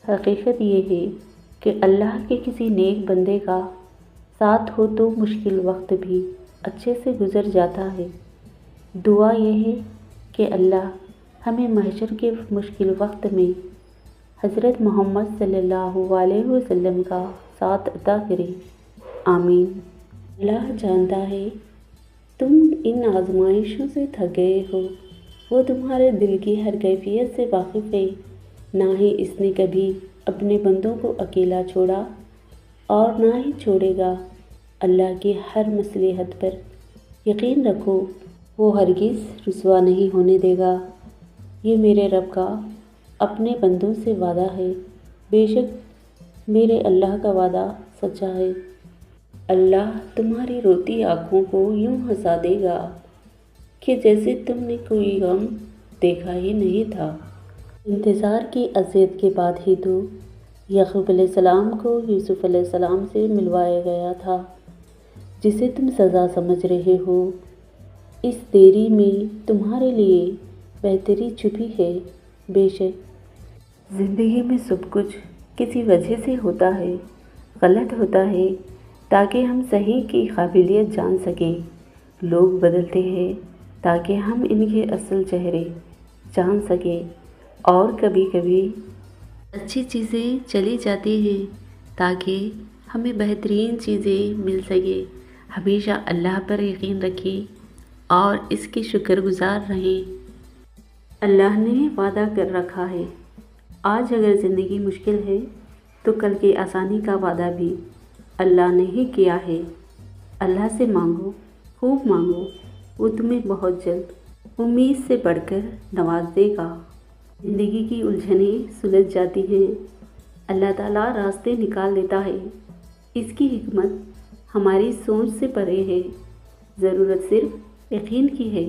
حقیقت یہ ہے کہ اللہ کے کسی نیک بندے کا ساتھ ہو تو مشکل وقت بھی اچھے سے گزر جاتا ہے۔ دعا یہ ہے کہ اللہ ہمیں محشر کے مشکل وقت میں حضرت محمد صلی اللہ علیہ وسلم کا ساتھ عطا کرے، آمین۔ اللہ جانتا ہے تم ان آزمائشوں سے تھک گئے ہو، وہ تمہارے دل کی ہر کیفیت سے واقف ہے، نہ ہی اس نے کبھی اپنے بندوں کو اکیلا چھوڑا اور نہ ہی چھوڑے گا۔ اللہ کی ہر مصلحت پر یقین رکھو، وہ ہرگز رسوا نہیں ہونے دے گا۔ یہ میرے رب کا اپنے بندوں سے وعدہ ہے، بے شک میرے اللہ کا وعدہ سچا ہے۔ اللہ تمہاری روتی آنکھوں کو یوں ہنسا دے گا کہ جیسے تم نے کوئی غم دیکھا ہی نہیں تھا۔ انتظار کی اذیت کے بعد ہی تو یعقوب علیہ السلام کو یوسف علیہ السلام سے ملوایا گیا تھا، جسے تم سزا سمجھ رہے ہو۔ اس دیری میں تمہارے لیے بہتری چھپی ہے۔ بے شک زندگی میں سب کچھ کسی وجہ سے ہوتا ہے، غلط ہوتا ہے تاکہ ہم صحیح کی قابلیت جان سکیں۔ لوگ بدلتے ہیں تاکہ ہم ان کے اصل چہرے جان سکیں، اور کبھی کبھی اچھی چیزیں چلی جاتی ہیں تاکہ ہمیں بہترین چیزیں مل سکیں۔ ہمیشہ اللہ پر یقین رکھیں اور اس کے شکر گزار رہیں۔ اللہ نے وعدہ کر رکھا ہے، آج اگر زندگی مشکل ہے تو کل کی آسانی کا وعدہ بھی اللہ نے ہی کیا ہے۔ اللہ سے مانگو، خوب مانگو، وہ تمہیں بہت جلد امید سے بڑھ کر نواز دے گا۔ زندگی کی الجھنیں سلجھ جاتی ہیں، اللہ تعالیٰ راستے نکال دیتا ہے۔ اس کی حکمت ہماری سوچ سے پرے ہے، ضرورت صرف یقین کی ہے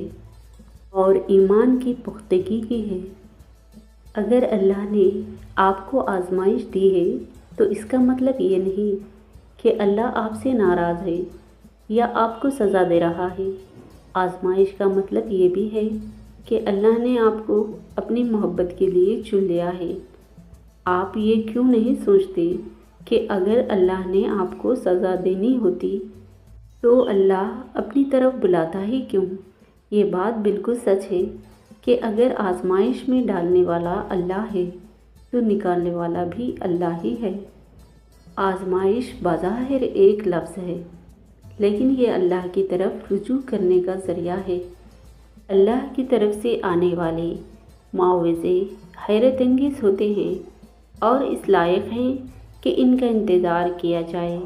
اور ایمان کی پختگی کی ہے۔ اگر اللہ نے آپ کو آزمائش دی ہے تو اس کا مطلب یہ نہیں کہ اللہ آپ سے ناراض ہے یا آپ کو سزا دے رہا ہے۔ آزمائش کا مطلب یہ بھی ہے کہ اللہ نے آپ کو اپنی محبت کے لیے چن لیا ہے۔ آپ یہ کیوں نہیں سوچتے کہ اگر اللہ نے آپ کو سزا دینی ہوتی تو اللہ اپنی طرف بلاتا ہی کیوں؟ یہ بات بالکل سچ ہے کہ اگر آزمائش میں ڈالنے والا اللہ ہے تو نکالنے والا بھی اللہ ہی ہے۔ آزمائش بظاہر ایک لفظ ہے، لیکن یہ اللہ کی طرف رجوع کرنے کا ذریعہ ہے۔ اللہ کی طرف سے آنے والے معاوضے حیرت انگیز ہوتے ہیں اور اس لائق ہیں کہ ان کا انتظار کیا جائے۔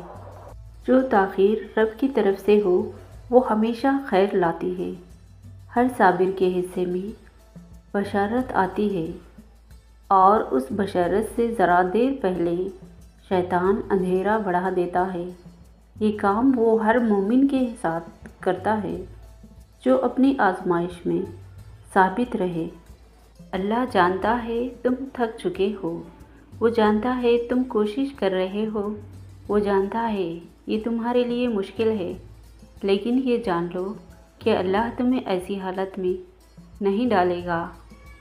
جو تاخیر رب کی طرف سے ہو وہ ہمیشہ خیر لاتی ہے۔ ہر صابر کے حصے میں بشارت آتی ہے، اور اس بشارت سے ذرا دیر پہلے شیطان اندھیرا بڑھا دیتا ہے۔ یہ کام وہ ہر مومن کے ساتھ کرتا ہے جو اپنی آزمائش میں ثابت رہے۔ اللہ جانتا ہے تم تھک چکے ہو، وہ جانتا ہے تم کوشش کر رہے ہو، وہ جانتا ہے یہ تمہارے لیے مشکل ہے، لیکن یہ جان لو کہ اللہ تمہیں ایسی حالت میں نہیں ڈالے گا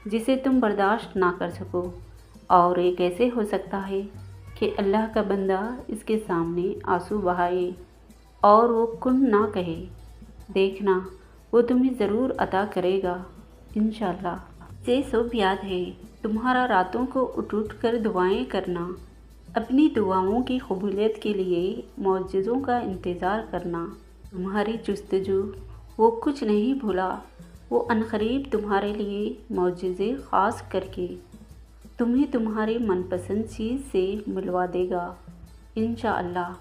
جسے تم برداشت نہ کر سکو۔ اور یہ کیسے ہو سکتا ہے کہ اللہ کا بندہ اس کے سامنے آنسو بہائے اور وہ کن نہ کہے؟ دیکھنا وہ تمہیں ضرور عطا کرے گا انشاءاللہ۔ سے سب یاد ہے تمہارا راتوں کو اٹھ اٹھ کر دعائیں کرنا، اپنی دعاؤں کی قبولیت کے لیے معجزوں کا انتظار کرنا۔ تمہاری جستجو وہ کچھ نہیں بھولا، وہ عنقریب تمہارے لیے معجزے خاص کر کے تمہیں تمہاری من پسند چیز سے ملوا دے گا انشاءاللہ۔